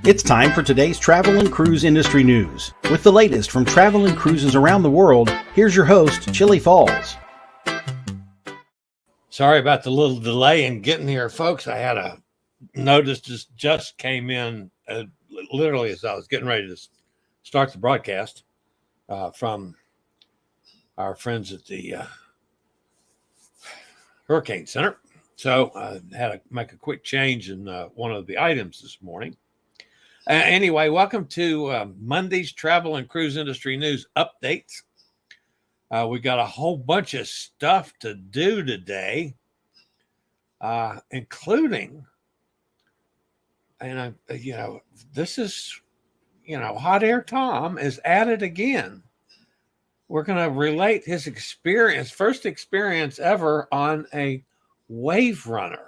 It's time for today's travel and cruise industry news. With the latest from travel and cruises around the world, here's your host, Chillie Falls. Sorry about the little delay in getting here, folks. I had a notice just came in literally as I was getting ready to start the broadcast from our friends at the Hurricane Center. So I had to make a quick change in one of the items this morning. Anyway, welcome to Monday's Travel and Cruise Industry News Updates. We got a whole bunch of stuff to do today, including, and this is, Hot Air Tom is at it again. We're going to relate his experience, first experience ever on a wave runner.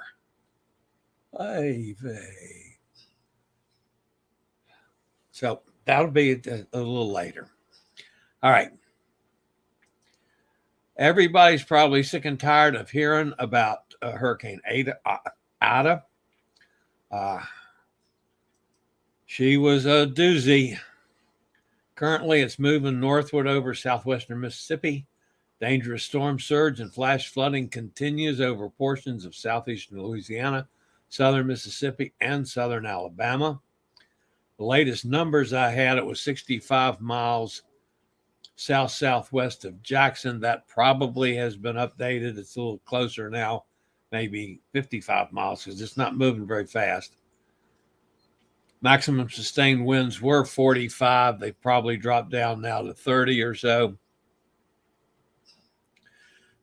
So that'll be a little later. All right. Everybody's probably sick and tired of hearing about Hurricane Ada. She was a doozy. Currently, it's moving northward over southwestern Mississippi. Dangerous storm surge and flash flooding continues over portions of southeastern Louisiana, southern Mississippi, and southern Alabama. The latest numbers I had, it was 65 miles south-southwest of Jackson. That probably has been updated. It's a little closer now, maybe 55 miles, because it's not moving very fast. Maximum sustained winds were 45. They've probably dropped down now to 30 or so.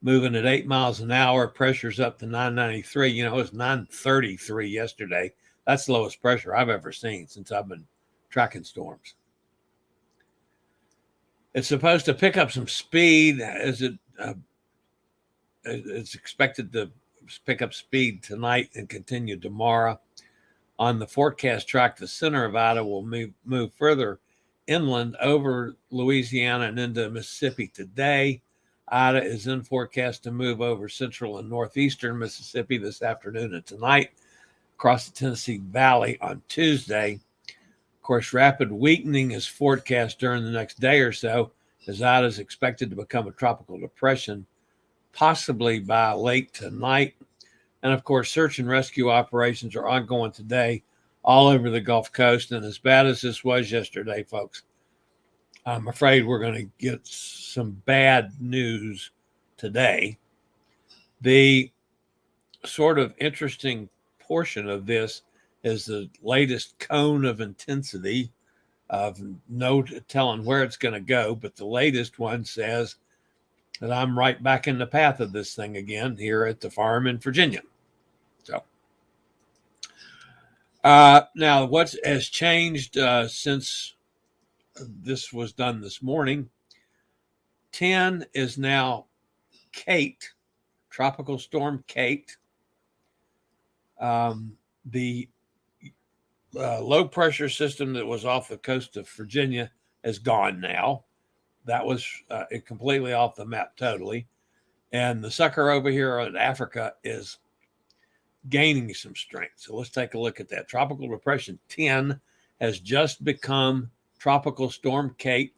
Moving at 8 miles an hour, pressure's up to 993. It was 933 yesterday. That's the lowest pressure I've ever seen since I've been tracking storms. It's supposed to pick up some speed as it's expected to pick up speed tonight and continue tomorrow. On the forecast track, the center of Ida will move further inland over Louisiana and into Mississippi today. Ida is in forecast to move over central and northeastern Mississippi this afternoon and tonight, across the Tennessee Valley on Tuesday. Of course, rapid weakening is forecast during the next day or so, as Ida is expected to become a tropical depression, possibly by late tonight. And of course, search and rescue operations are ongoing today all over the Gulf Coast. And as bad as this was yesterday, folks, I'm afraid we're going to get some bad news today. The sort of interesting portion of this is the latest cone of intensity, of no telling where it's going to go, but the latest one says that I'm right back in the path of this thing again here at the farm in Virginia. So now what has changed since this was done this morning? 10 is now Kate, Tropical Storm Kate. The low pressure system that was off the coast of Virginia is gone now. That was completely off the map totally. And the sucker over here in Africa is gaining some strength. So let's take a look at that. Tropical Depression 10 has just become Tropical Storm Kate,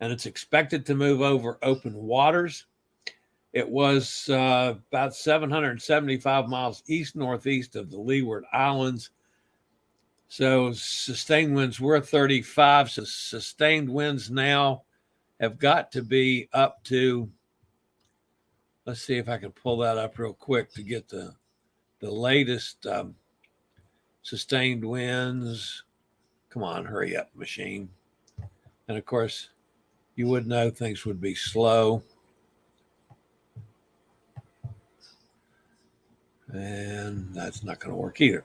and it's expected to move over open waters. It was about 775 miles east-northeast of the Leeward Islands. So sustained winds were 35. So sustained winds now have got to be up to, let's see if I can pull that up real quick to get the latest sustained winds. Come on, hurry up, machine. And of course, you would know things would be slow. And that's not going to work either.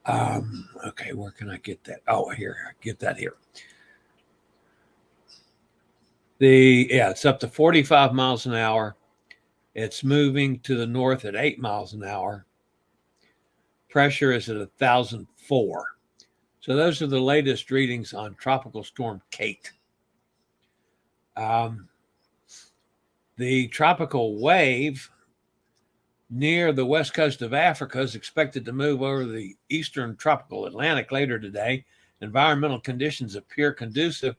Okay, where can I get that? Oh, here, I get that here. It's up to 45 miles an hour. It's moving to the north at 8 miles an hour. Pressure is at 1,004. So those are the latest readings on Tropical Storm Kate. The tropical wave near the west coast of Africa is expected to move over the eastern tropical Atlantic later today. Environmental conditions appear conducive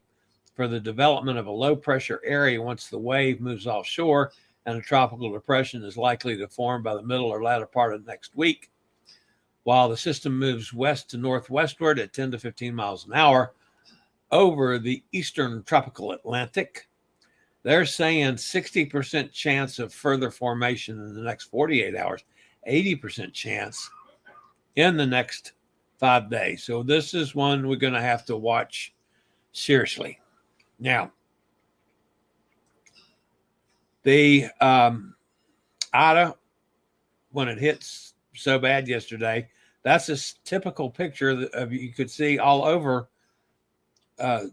for the development of a low-pressure area once the wave moves offshore, and a tropical depression is likely to form by the middle or latter part of next week. While the system moves west to northwestward at 10 to 15 miles an hour over the eastern tropical Atlantic, they're saying 60% chance of further formation in the next 48 hours, 80% chance in the next 5 days. So this is one we're going to have to watch seriously. Now, the Ida, when it hits so bad yesterday, that's a typical picture of you could see all over the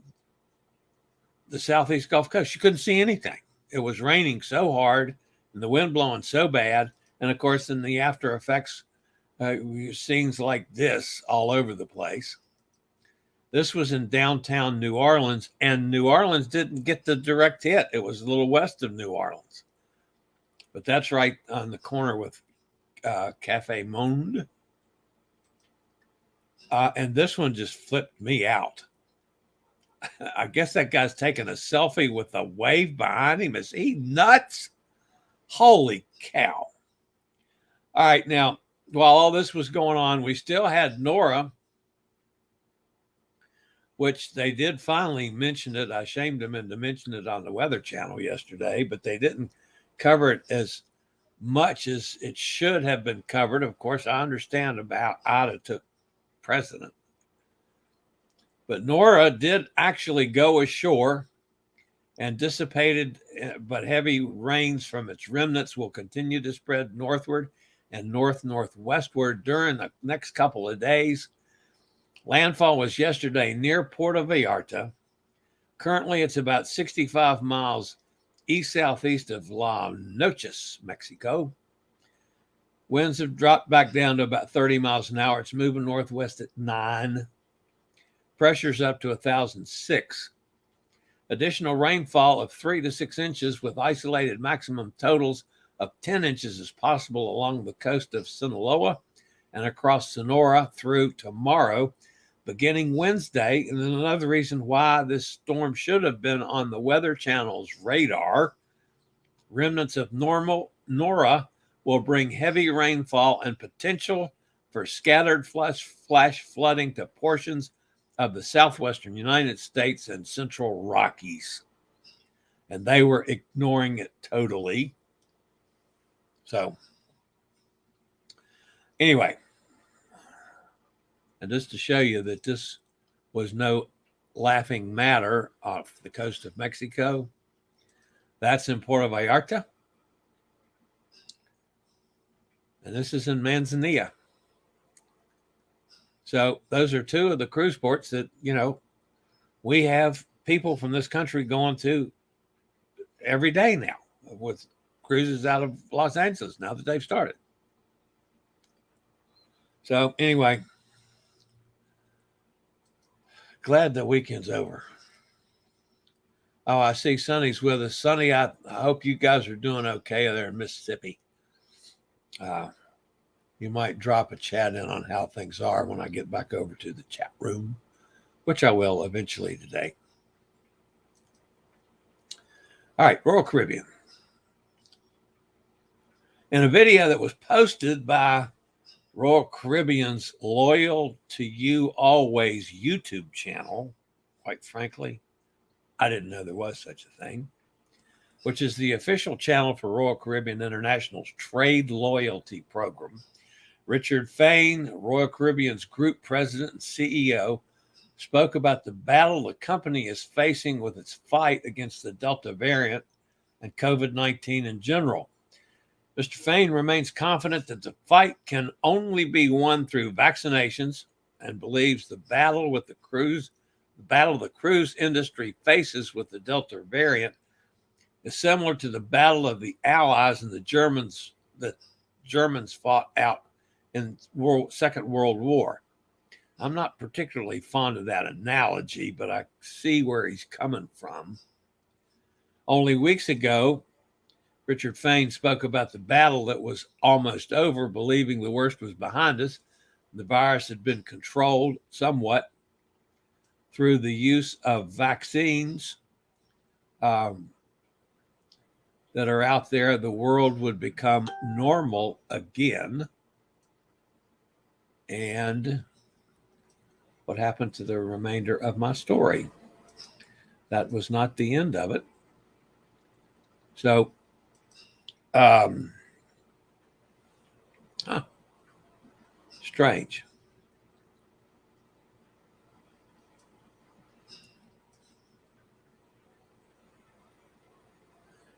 southeast Gulf Coast. You couldn't see anything. It was raining so hard and the wind blowing so bad. And of course, in the after effects, scenes like this all over the place. This was in downtown New Orleans, and New Orleans didn't get the direct hit. It was a little west of New Orleans. But that's right on the corner with Cafe Monde. And this one just flipped me out. I guess that guy's taking a selfie with a wave behind him. Is he nuts? Holy cow. All right, now, while all this was going on, we still had Nora, which they did finally mention it. I shamed them into mentioning it on the Weather Channel yesterday, but they didn't cover it as much as it should have been covered. Of course, I understand about Ida took precedent. But Nora did actually go ashore, and dissipated but heavy rains from its remnants will continue to spread northward and northwestward during the next couple of days. Landfall was yesterday near Puerto Vallarta. Currently, it's about 65 miles east-southeast of Las Noches, Mexico. Winds have dropped back down to about 30 miles an hour. It's moving northwest at 9. Pressure's up to 1,006. Additional rainfall of 3 to 6 inches with isolated maximum totals of 10 inches is possible along the coast of Sinaloa and across Sonora through tomorrow, beginning Wednesday. And then another reason why this storm should have been on the Weather Channel's radar, remnants of Nora will bring heavy rainfall and potential for scattered flash flooding to portions of the southwestern United States and central Rockies. And they were ignoring it totally. So, anyway, and just to show you that this was no laughing matter off the coast of Mexico, that's in Puerto Vallarta. And this is in Manzanilla. So those are two of the cruise ports that, we have people from this country going to every day now with cruises out of Los Angeles now that they've started. So anyway, glad the weekend's over. Oh, I see Sonny's with us. Sonny, I hope you guys are doing okay there in Mississippi. You might drop a chat in on how things are when I get back over to the chat room, which I will eventually today. All right, Royal Caribbean. In a video that was posted by Royal Caribbean's Loyal to You Always YouTube channel, quite frankly, I didn't know there was such a thing, which is the official channel for Royal Caribbean International's trade loyalty program. Richard Fain, Royal Caribbean's group president and CEO, spoke about the battle the company is facing with its fight against the Delta variant and COVID-19 in general. Mr. Fain remains confident that the fight can only be won through vaccinations and believes the battle the cruise industry faces with the Delta variant is similar to the battle of the Allies and the Germans fought out in Second World War. I'm not particularly fond of that analogy, but I see where he's coming from. Only weeks ago, Richard Fain spoke about the battle that was almost over, believing the worst was behind us. The virus had been controlled somewhat through the use of vaccines that are out there. The world would become normal again. And what happened to the remainder of my story? That was not the end of it. So, strange.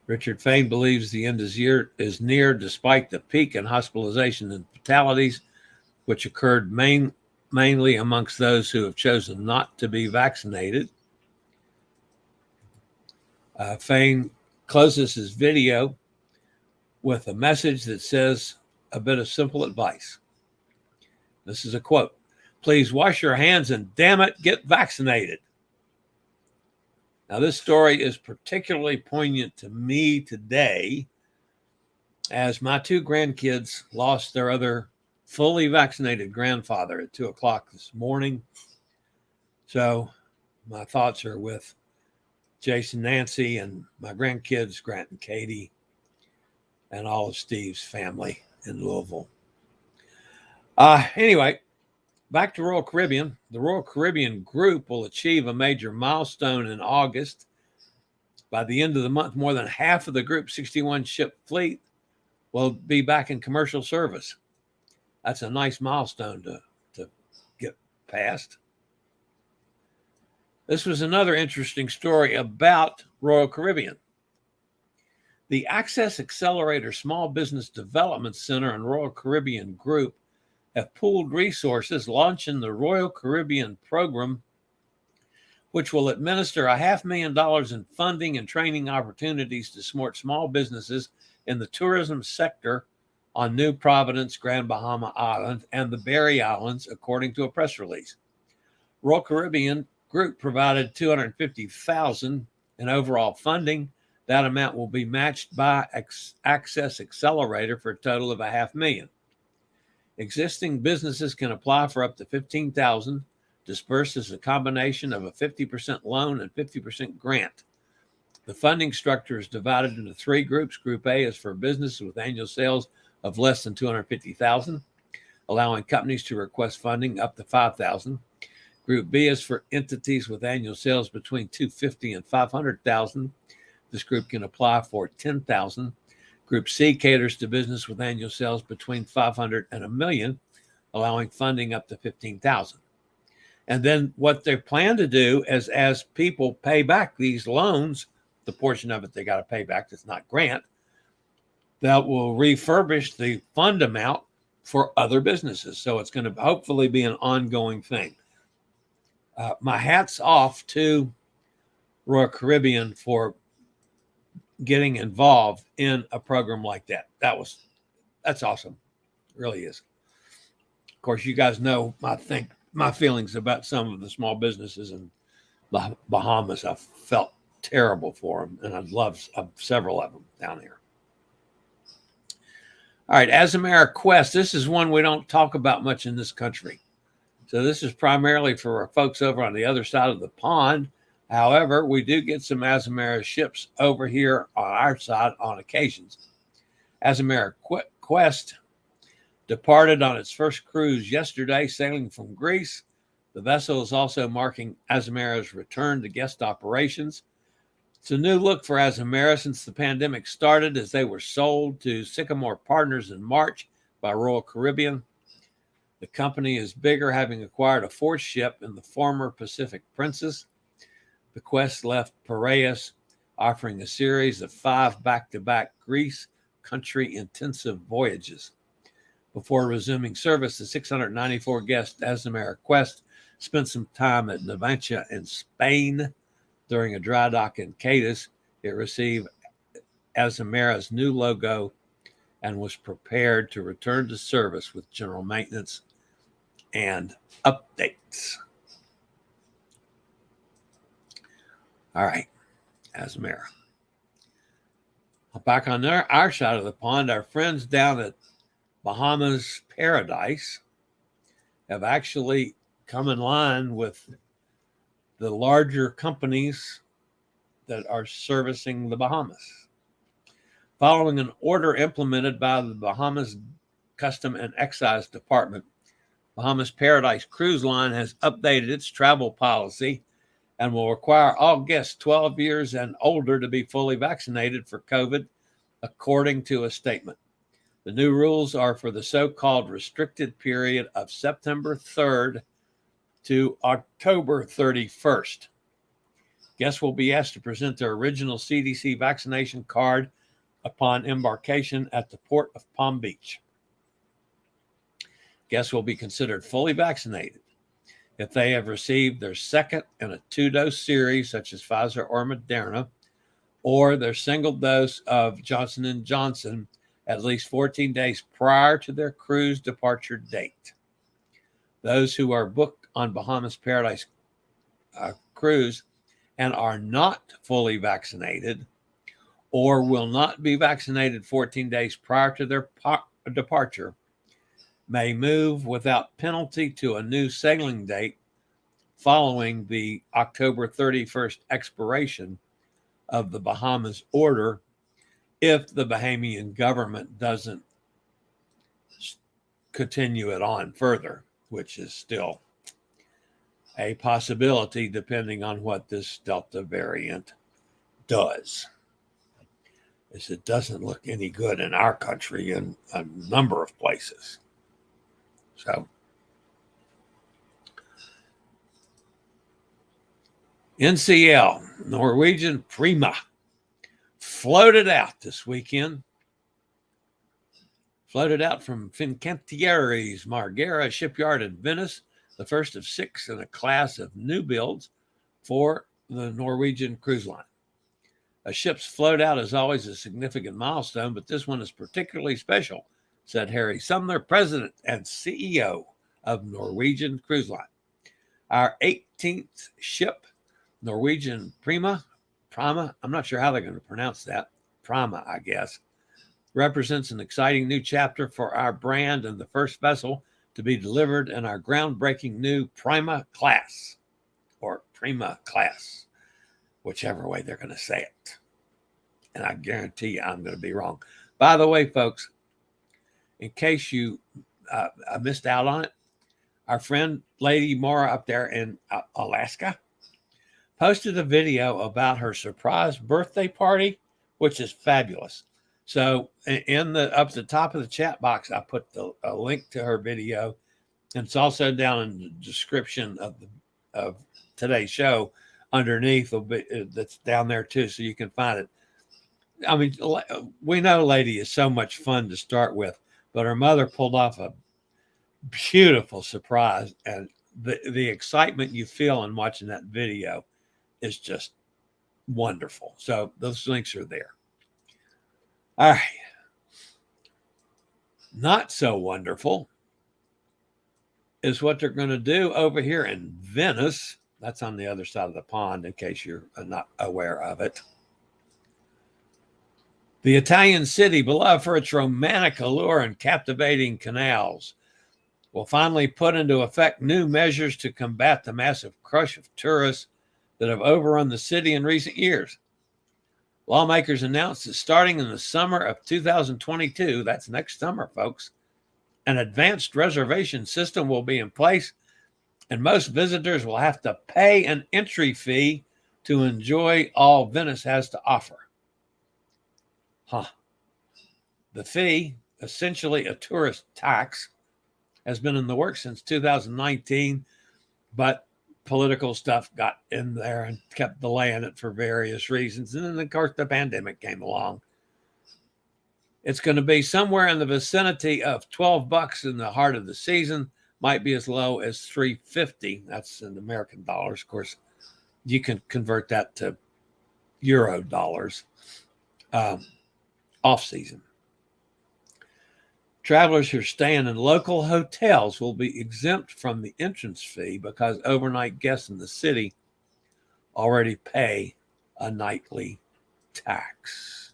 Richard Fain believes the end is near, despite the peak in hospitalization and fatalities, which occurred mainly amongst those who have chosen not to be vaccinated. Fain closes his video with a message that says a bit of simple advice. This is a quote. Please wash your hands and damn it, get vaccinated. Now, this story is particularly poignant to me today as my two grandkids lost their other fully vaccinated grandfather at 2:00 this morning. So my thoughts are with Jason, Nancy, and my grandkids, Grant and Katie, and all of Steve's family in Louisville. Anyway, back to Royal Caribbean. The Royal Caribbean group will achieve a major milestone in August. By the end of the month, more than half of the group's 61-ship fleet will be back in commercial service. That's a nice milestone to get past. This was another interesting story about Royal Caribbean. The Access Accelerator Small Business Development Center and Royal Caribbean Group have pooled resources, launching the Royal Caribbean program, which will administer $500,000 in funding and training opportunities to support small businesses in the tourism sector on New Providence, Grand Bahama Island, and the Berry Islands, according to a press release. Royal Caribbean Group provided $250,000 in overall funding. That amount will be matched by Access Accelerator for a total of $500,000. Existing businesses can apply for up to $15,000, dispersed as a combination of a 50% loan and 50% grant. The funding structure is divided into three groups. Group A is for businesses with annual sales of less than $250,000, allowing companies to request funding up to $5,000. Group B is for entities with annual sales between $250,000 and $500,000. This group can apply for $10,000. Group C caters to business with annual sales between $500,000 and $1 million, allowing funding up to $15,000. And then what they plan to do is, as people pay back these loans, the portion of it they got to pay back that's not grant, that will refurbish the fund amount for other businesses. So it's going to hopefully be an ongoing thing. My hat's off to Royal Caribbean for getting involved in a program like that. That's awesome. It really is. Of course, you guys know my feelings about some of the small businesses in the Bahamas. I felt terrible for them, and I love several of them down here. All right, Azamara Quest. This is one we don't talk about much in this country. So this is primarily for our folks over on the other side of the pond. However, we do get some Azamara ships over here on our side on occasions. Azamara Quest departed on its first cruise yesterday, sailing from Greece. The vessel is also marking Azamara's return to guest operations. It's a new look for Azamara since the pandemic started, as they were sold to Sycamore Partners in March by Royal Caribbean. The company is bigger, having acquired a fourth ship in the former Pacific Princess. The Quest left Piraeus, offering a series of 5 back-to-back Greece country-intensive voyages. Before resuming service, the 694-guest Azamara Quest spent some time at Navantia in Spain. During a dry dock in Cadiz, it received Azamara's new logo and was prepared to return to service with general maintenance and updates. All right, Azamara. Back on our side of the pond, our friends down at Bahamas Paradise have actually come in line with the larger companies that are servicing the Bahamas. Following an order implemented by the Bahamas Custom and Excise Department, Bahamas Paradise Cruise Line has updated its travel policy and will require all guests 12 years and older to be fully vaccinated for COVID, according to a statement. The new rules are for the so-called restricted period of September 3rd to October 31st. Guests will be asked to present their original CDC vaccination card upon embarkation at the port of Palm Beach. Guests will be considered fully vaccinated if they have received their second in a 2-dose series, such as Pfizer or Moderna, or their single dose of Johnson & Johnson at least 14 days prior to their cruise departure date. Those who are booked on Bahamas Paradise cruise and are not fully vaccinated or will not be vaccinated 14 days prior to their departure may move without penalty to a new sailing date following the October 31st expiration of the Bahamas order if the Bahamian government doesn't continue it on further, which is still a possibility depending on what this Delta variant does. As it doesn't look any good in our country in a number of places. So, NCL, Norwegian Prima, floated out this weekend. Floated out from Fincantieri's Marghera shipyard in Venice, the first of 6 in a class of new builds for the Norwegian cruise line. A ship's float out is always a significant milestone, but this one is particularly special, said Harry Sumner, president and CEO of Norwegian Cruise Line. Our 18th ship, Norwegian Prima, I'm not sure how they're going to pronounce that, Prima, I guess, represents an exciting new chapter for our brand and the first vessel to be delivered in our groundbreaking new Prima class, or Prima class, whichever way they're going to say it. And I guarantee you I'm going to be wrong. By the way, folks, in case you missed out on it, our friend Lady Nora up there in Alaska posted a video about her surprise birthday party, which is fabulous. So up the top of the chat box, I put a link to her video, and it's also down in the description of today's show underneath. That's down there too, so you can find it. I mean, we know Lady is so much fun to start with, but her mother pulled off a beautiful surprise, and the excitement you feel in watching that video is just wonderful. So those links are there. All right. Not so wonderful is what they're going to do over here in Venice. That's on the other side of the pond, in case you're not aware of it. The Italian city, beloved for its romantic allure and captivating canals, will finally put into effect new measures to combat the massive crush of tourists that have overrun the city in recent years. Lawmakers announced that starting in the summer of 2022, that's next summer, folks, an advanced reservation system will be in place, and most visitors will have to pay an entry fee to enjoy all Venice has to offer. The fee, essentially a tourist tax, has been in the works since 2019, but political stuff got in there and kept delaying it for various reasons. And then, of course, the pandemic came along. It's going to be somewhere in the vicinity of $12 in the heart of the season, might be as low as $3.50. That's in American dollars. Of course, you can convert that to Euro dollars off season. Travelers who are staying in local hotels will be exempt from the entrance fee because overnight guests in the city already pay a nightly tax.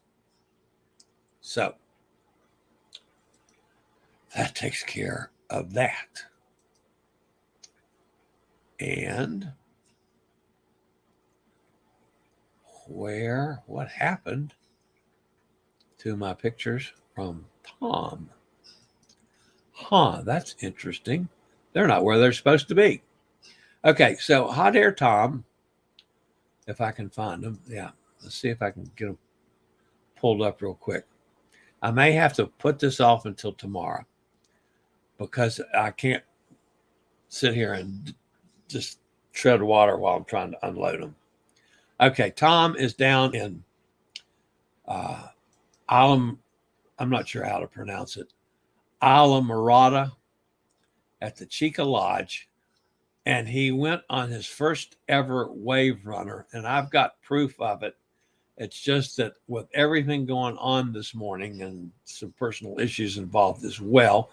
So that takes care of that. And what happened to my pictures from Tom? That's interesting. They're not where they're supposed to be. Okay, so Hot Air Tom, if I can find them. Yeah, let's see if I can get them pulled up real quick. I may have to put this off until tomorrow because I can't sit here and just tread water while I'm trying to unload them. Okay, Tom is down in I'm not sure how to pronounce it, Azamara at the Chica Lodge, and he went on his first ever wave runner, and I've got proof of it. It's just that with everything going on this morning and some personal issues involved as well,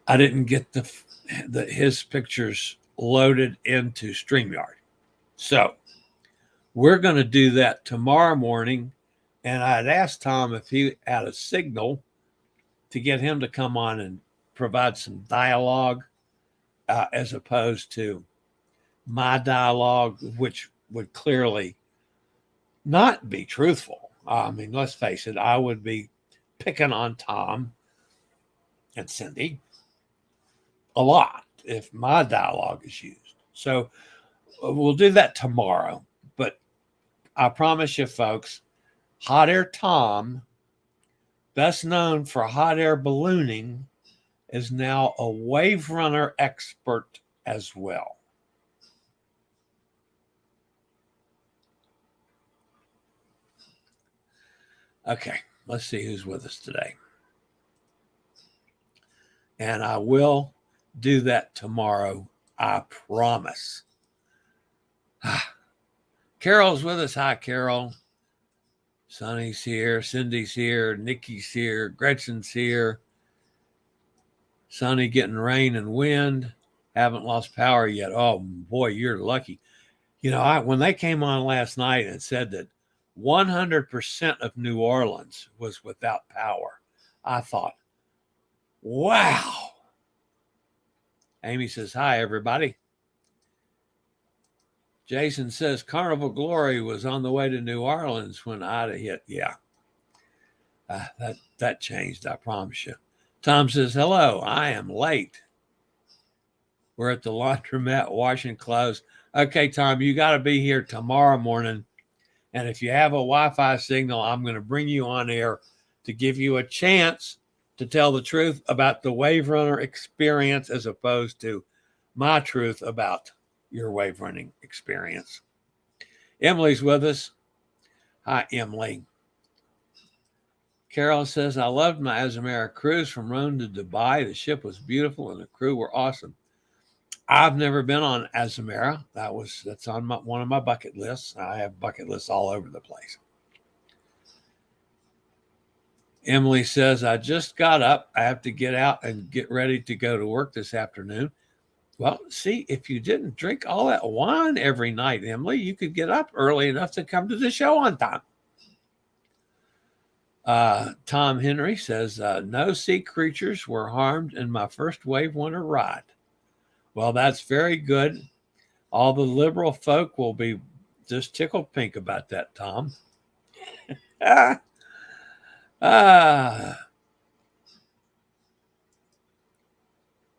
I didn't get his pictures loaded into StreamYard. So we're going to do that tomorrow morning. And I'd asked Tom if he had a signal to get him to come on and provide some dialogue as opposed to my dialogue, which would clearly not be truthful. I mean, let's face it, I would be picking on Tom and Cindy a lot if my dialogue is used. So we'll do that tomorrow. But I promise you, folks, Hot Air Tom, best known for hot air ballooning, is now a wave runner expert as well. Okay, let's see who's with us today. And I will do that tomorrow, I promise. Carol's with us. Hi, Carol. Sonny's here. Cindy's here. Nikki's here. Gretchen's here. Sonny getting rain and wind. Haven't lost power yet. Oh, boy, you're lucky. You know, when they came on last night and said that 100% of New Orleans was without power, I thought, wow. Amy says, hi, everybody. Jason says, Carnival Glory was on the way to New Orleans when Ida hit. Yeah, that changed, I promise you. Tom says, hello, I am late. We're at the laundromat washing clothes. Okay, Tom, you got to be here tomorrow morning. And if you have a Wi-Fi signal, I'm going to bring you on air to give you a chance to tell the truth about the wave runner experience as opposed to my truth about your wave running experience. Emily's with us. Hi, Emily. Carol says, I loved my Azamara cruise from Rome to Dubai. The ship was beautiful and the crew were awesome. I've never been on Azamara. That's on one of my bucket lists. I have bucket lists all over the place. Emily says, I just got up. I have to get out and get ready to go to work this afternoon. Well, see, if you didn't drink all that wine every night, Emily, you could get up early enough to come to the show on time. Tom Henry says, no sea creatures were harmed in my first wave winter ride. Well, that's very good. All the liberal folk will be just tickled pink about that, Tom. The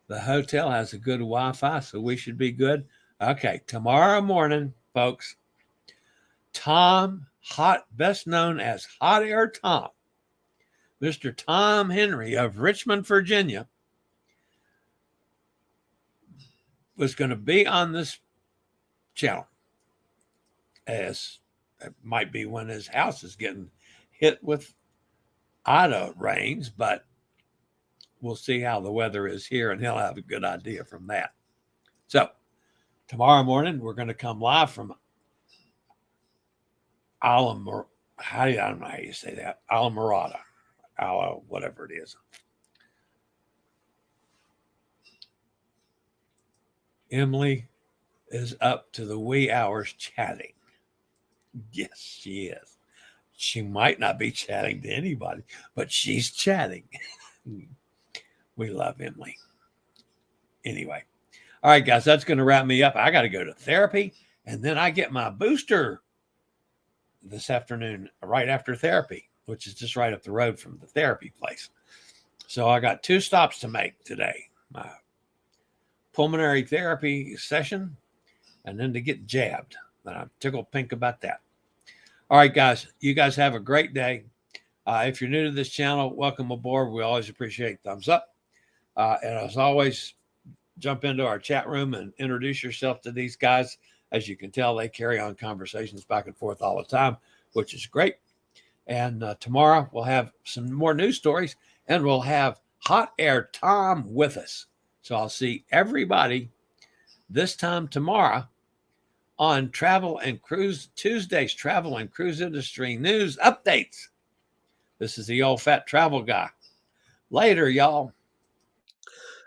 hotel has a good Wi-Fi, so we should be good. Okay, tomorrow morning, folks, Tom, best known as Hot Air Tom, Mr. Tom Henry of Richmond, Virginia, was going to be on this channel. As it might be when his house is getting hit with Ida rains, but we'll see how the weather is here, and he'll have a good idea from that. So tomorrow morning, we're going to come live from Azamara. I don't know how you say that. Azamara, whatever it is. Emily is up to the wee hours chatting. Yes, she is. She might not be chatting to anybody, but she's chatting. We love Emily. Anyway. All right, guys, that's going to wrap me up. I got to go to therapy, and then I get my booster this afternoon, right after therapy, which is just right up the road from the therapy place. So I got 2 stops to make today. My pulmonary therapy session, and then to get jabbed. And I'm tickled pink about that. All right, guys, you guys have a great day. If you're new to this channel, welcome aboard. We always appreciate thumbs up. And as always, jump into our chat room and introduce yourself to these guys. As you can tell, they carry on conversations back and forth all the time, which is great. And tomorrow we'll have some more news stories, and we'll have Hot Air Tom with us. So I'll see everybody this time tomorrow on Travel and Cruise Tuesday's Travel and Cruise Industry News Updates. This is the old fat travel guy. Later, y'all.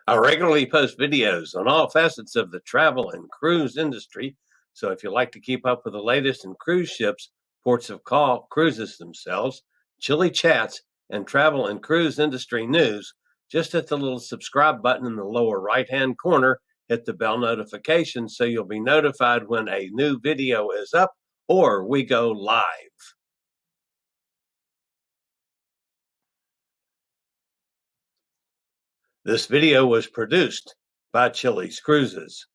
I regularly post videos on all facets of the travel and cruise industry. So if you like to keep up with the latest in cruise ships, ports of call, cruises themselves, Chillie chats, and travel and cruise industry news, just hit the little subscribe button in the lower right-hand corner, hit the bell notification so you'll be notified when a new video is up or we go live. This video was produced by Chillie's Cruises.